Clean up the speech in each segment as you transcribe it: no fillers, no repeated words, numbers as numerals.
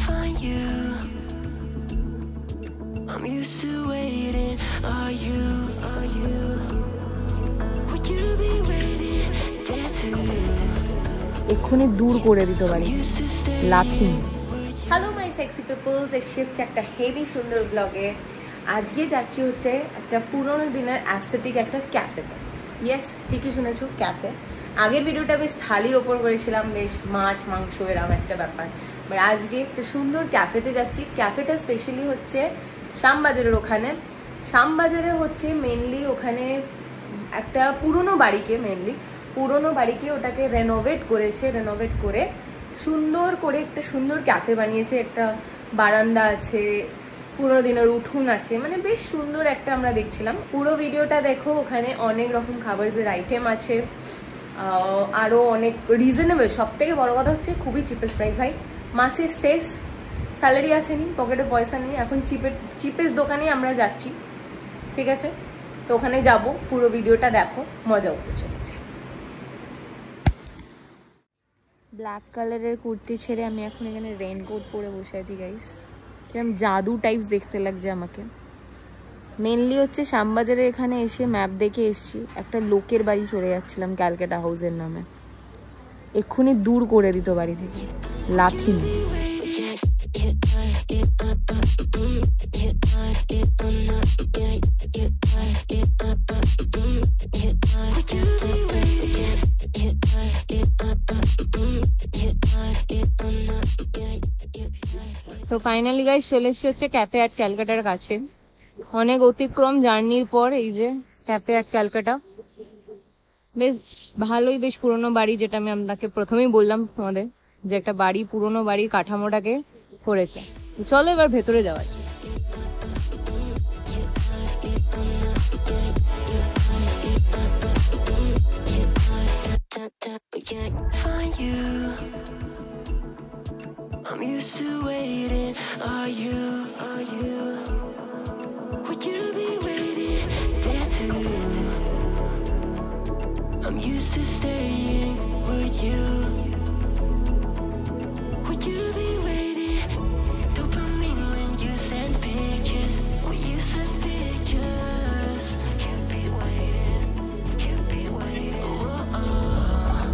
find you. I'm used to waiting. Are you? Would you be waiting there too? এক্ষুনি দূর করে দিতে পারি লাথি। হ্যালো মাই সেক্সি পিপলস, এসে হচ্ছে একটা হেভি সুন্দর ব্লগে। আজকে যাচ্ছি হচ্ছে একটা পুরোনো দিনের অ্যাস্থেটিক একটা ক্যাফেতে। ইয়েস, ঠিকই শুনেছো, ক্যাফে। আগের ভিডিওটা বেশ থালির ওপর করেছিলাম, বেশ মাছ মাংস এরকম একটা ব্যাপার। বাট আজকে একটা সুন্দর ক্যাফেতে যাচ্ছি। ক্যাফেটা স্পেশালি হচ্ছে শ্যামবাজারের ওখানে। শ্যামবাজারে হচ্ছে মেনলি ওখানে একটা পুরনো বাড়িকে ওটাকে রেনোভেট করেছে। রেনোভেট করে সুন্দর করে একটা সুন্দর ক্যাফে বানিয়েছে। একটা বারান্দা আছে, পুরোনো দিনের উঠোন আছে, মানে বেশ সুন্দর একটা আমরা দেখছিলাম। পুরো ভিডিওটা দেখো, ওখানে অনেক রকম খাবারের আইটেম আছে, আরও অনেক রিজনেবল। সব থেকে বড়ো কথা হচ্ছে খুবই চিপেস্ট প্রাইস। ভাই মাসের শেষ, স্যালারি আসেনি, পকেটে পয়সা নেই, এখন চিপেস্ট দোকানেই আমরা যাচ্ছি, ঠিক আছে? তো ওখানে যাব, পুরো ভিডিওটা দেখো, মজা হতে চলেছে। ব্ল্যাক কালারের কুর্তি ছেড়ে আমি এখন এখানে রেনকোট পরে বসে আছি গাইস। কিরকম জাদু টাইপস দেখতে লাগছে আমাকে। মেনলি হচ্ছে শ্যামবাজারে এখানে এসে ম্যাপ দেখে এসছি, একটা লোকের বাড়ি চলে যাচ্ছিলাম ক্যালকাটা হাউসের নামে। এক্ষুনি দূর করে দিত বাড়ি থেকে লাথি। তো ফাইনালি গাইস চলে এসেছি হচ্ছে ক্যাফে অ্যাট ক্যালকাটার কাছে। অনেক অতিক্রম জার্নির পর এই যে ক্যাফে অ্যাট ক্যালকাটা। বেশ ভালোই, বেশ পুরোনো বাড়ি, যেটা আমি আপনাকে প্রথমেই বললাম তোমাদের, যে একটা বাড়ি পুরোনো বাড়ির কাঠামোটাকে করেছে। চলো এবার ভেতরে যাওয়া যাক। Find you. I'm used to waiting. Are you? Would you be waiting there too? I'm used to staying. Would you? Would you be waiting? Dopamine when you send pictures. When you send pictures. Can't be waiting. Oh,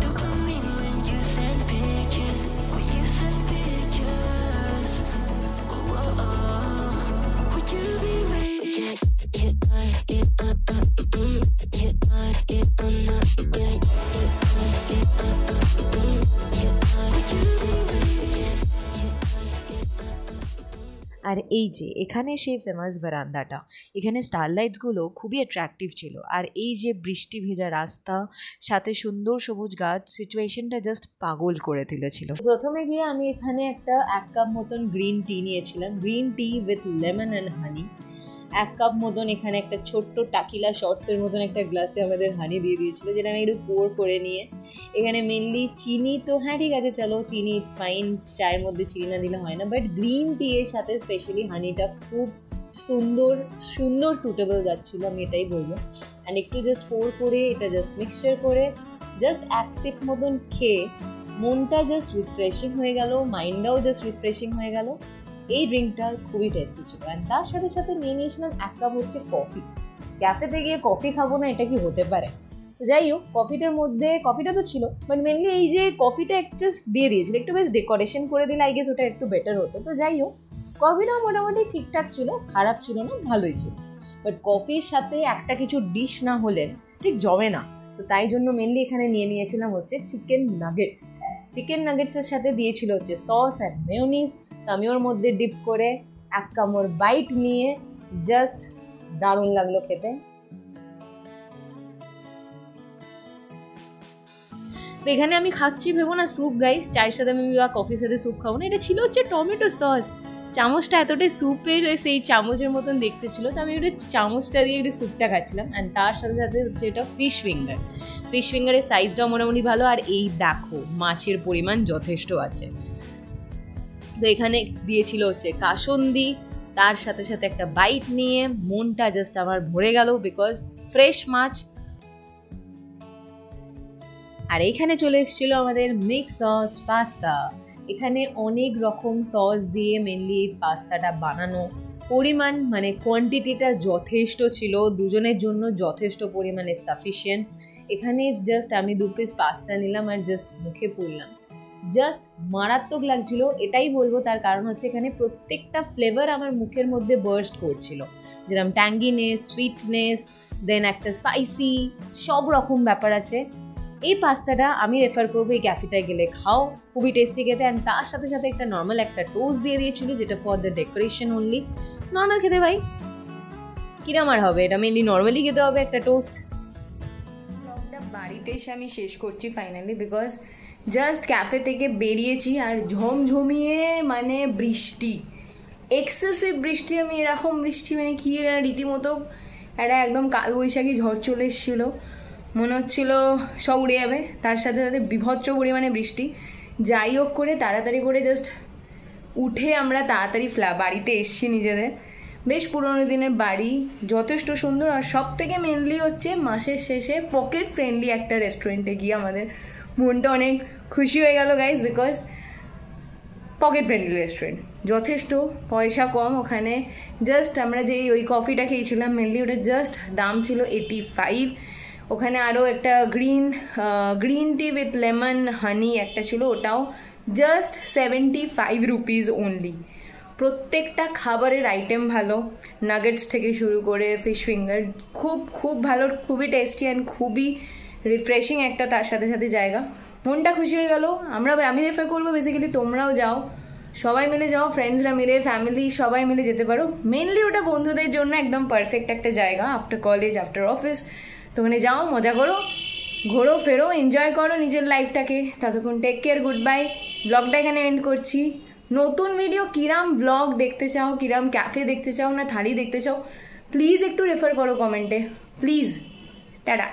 dopamine when you send pictures. When you send pictures. Oh, would you be waiting? আর এই যে এখানে সেই famous বারান্দাটা, এখানে স্টারলাইটসগুলো খুবই attractive ছিল। আর এই যে বৃষ্টি ভেজা রাস্তা, সাথে সুন্দর সবুজ গাছ, সিচুয়েশনটা জাস্ট পাগল করে তুলেছিল। প্রথমে গিয়ে আমি এখানে এক কাপ মতন গ্রিন টি নিয়েছিলাম, green tea with lemon and honey. 1 cup মতন এখানে একটা ছোট্ট টাকিলা শর্টসের মতন একটা গ্লাসে আমাদের হানি দিয়ে দিয়েছিল, যেটা আমি একটু পোর করে নিয়ে এখানে মেনলি চিনি, তো হ্যাঁ ঠিক আছে চলো চিনি ইটস ফাইন, চায়ের মধ্যে চিনি না দিলে হয় না, বাট গ্রিন টি এর সাথে স্পেশালি হানিটা খুব সুন্দর সুটেবল যাচ্ছিলো, আমি এটাই বলবো। অ্যান্ড একটু জাস্ট পোর করে এটা জাস্ট মিক্সচার করে জাস্ট 1 সিপ মতন খেয়ে মনটা জাস্ট রিফ্রেশিং হয়ে গেল, মাইন্ডটাও জাস্ট রিফ্রেশিং হয়ে গেল। এই ড্রিঙ্কটা খুবই টেস্টি ছিল। অ্যান্ড তার সাথে সাথে নিয়ে নিয়েছিলাম 1 কাপ হচ্ছে কফি। ক্যাফেতে গিয়ে কফি খাবো না, এটা কি হতে পারে? তো যাই হোক, কফিটা তো ছিল, বাট মেনলি এই যে কফিটা জাস্ট দিয়ে দিয়েছিল, একটু বেশ ডেকোরেশন করে দিলে আই গেস ওটা একটু বেটার হতো। তো যাই হোক, কফিটাও মোটামুটি ঠিকঠাক ছিল, খারাপ ছিল না, ভালোই ছিল। বাট কফির সাথে একটা কিছু ডিশ না হলে ঠিক জমে না। তো তাই জন্য মেনলি এখানে নিয়ে নিয়েছিলাম হচ্ছে চিকেন নাগেটসের সাথে দিয়েছিল হচ্ছে সস অ্যান্ড মেয়োনিজ। তো আমি ওর মধ্যে ডিপ করে 1 কামড় বাইট নিয়ে জাস্ট দারুণ লাগলো খেতে। তো এখানে আমি খাচ্ছি ভেবো না স্যুপ গাইস, চায়ের সাথে আমি বা কফির সাথে স্যুপ খাবো না, এটা ছিল হচ্ছে টমেটো সস। চামচটা এতটাই স্যুপের সেই চামচের মতন দেখতে ছিল, তো আমি ওটা চামচটা দিয়ে একটু স্যুপটা খাচ্ছিলাম। অ্যান্ড তার সাথে সাথে হচ্ছে এটা ফিশ ফিঙ্গারের সাইজটাও মোটামুটি ভালো। আর এই দেখো মাছের পরিমাণ যথেষ্ট আছে। তো এখানে দিয়েছিল হচ্ছে কাসুন্দি, তার সাথে সাথে একটা বাইট নিয়ে মনটা জাস্ট আমার ভরে গেল, বিকজ ফ্রেশ মাছ আর এখানে চলে এসেছিলো আমাদের মিক্স সস পাস্তা। এখানে অনেক রকম সস দিয়ে মেনলি এই পাস্তাটা বানানো। পরিমাণ মানে কোয়ান্টিটিটা যথেষ্ট ছিল, দুজনের জন্য যথেষ্ট পরিমাণে সাফিসিয়েন্ট। এখানে জাস্ট আমি 2 পিস পাস্তা নিলাম আর জাস্ট মুখে পুরলাম, জাস্ট মারাত্মক লাগছিল। এটাই বলবো, তার কারণ হচ্ছে এখানে প্রত্যেকটা ফ্লেভার আমার মুখের মধ্যে বার্স্ট করছিল, যেরকম ট্যাঙ্গিনেস, সুইটনেস, দেন একটা স্পাইসি, সব রকম ব্যাপার আছে। এই পাস্তাটা আমি রেফার করবো এই ক্যাফেটায় গেলে খাও, খুবই টেস্টি খেতে। অ্যান্ড তার সাথে সাথে একটা নর্মাল একটা টোস্ট দিয়ে দিয়েছিল, যেটা for the decoration only. Normal খেতে ভাই কিরম আর হবে, এটা মেনলি নর্মালি খেতে হবে একটা টোস্ট। ব্লগটা বাড়িতে এসে আমি শেষ করছি ফাইনালি, বিকজ জাস্ট ক্যাফে থেকে বেরিয়েছি আর ঝমঝমিয়ে মানে বৃষ্টি, এক্সেসিভ বৃষ্টি। আমি এরকম বৃষ্টি মানে কি রীতিমতো একটা একদম কালবৈশাখী ঝড় চলে এসেছিলো, মনে হচ্ছিল সব উড়ে যাবে। তার সাথে সাথে বিভৎস পরিমাণে বৃষ্টি। যাই হোক করে তাড়াতাড়ি করে জাস্ট উঠে আমরা তাড়াতাড়ি বাড়িতে এসছি নিজেদের। বেশ পুরোনো দিনের বাড়ি, যথেষ্ট সুন্দর। আর সব থেকে মেনলি হচ্ছে মাসের শেষে পকেট ফ্রেন্ডলি একটা রেস্টুরেন্টে গিয়ে আমাদের মনটা অনেক খুশি হয়ে গেল guys, because pocket friendly restaurant, যথেষ্ট পয়সা কম। ওখানে জাস্ট আমরা যেই ওই কফিটা খেয়েছিলাম মেনলি, ওটা জাস্ট দাম ছিল 85। ওখানে আরও একটা গ্রিন টি উইথ লেমন হানি একটা ছিল, ওটাও জাস্ট 75 রুপিস অনলি। প্রত্যেকটা খাবারের আইটেম ভালো, নাগেটস থেকে শুরু করে ফিশ ফিঙ্গার, খুব খুব ভালো, খুবই টেস্টি অ্যান্ড খুবই রিফ্রেশিং একটা তার সাথে সাথে জায়গা। মনটা খুশি হয়ে গেল। আমি রেফার করবো বেসিক্যালি তোমরাও যাও, সবাই মিলে যাও, ফ্রেন্ডসরা মিলে, ফ্যামিলি সবাই মিলে যেতে পারো। মেনলি ওটা বন্ধুদের জন্য একদম পারফেক্ট একটা জায়গা, আফটার কলেজ, আফটার অফিস। তো ওখানে যাও, মজা করো, ঘোরো ফেরো, এনজয় করো নিজের লাইফটাকে। ততক্ষণ টেক কেয়ার, গুড বাই। ব্লগটা এখানে এন্ড করছি। নতুন ভিডিও কিরাম ব্লগ দেখতে চাও, কিরাম ক্যাফে দেখতে চাও না থালি দেখতে চাও, প্লিজ একটু রেফার করো কমেন্টে, প্লিজ। টাটা।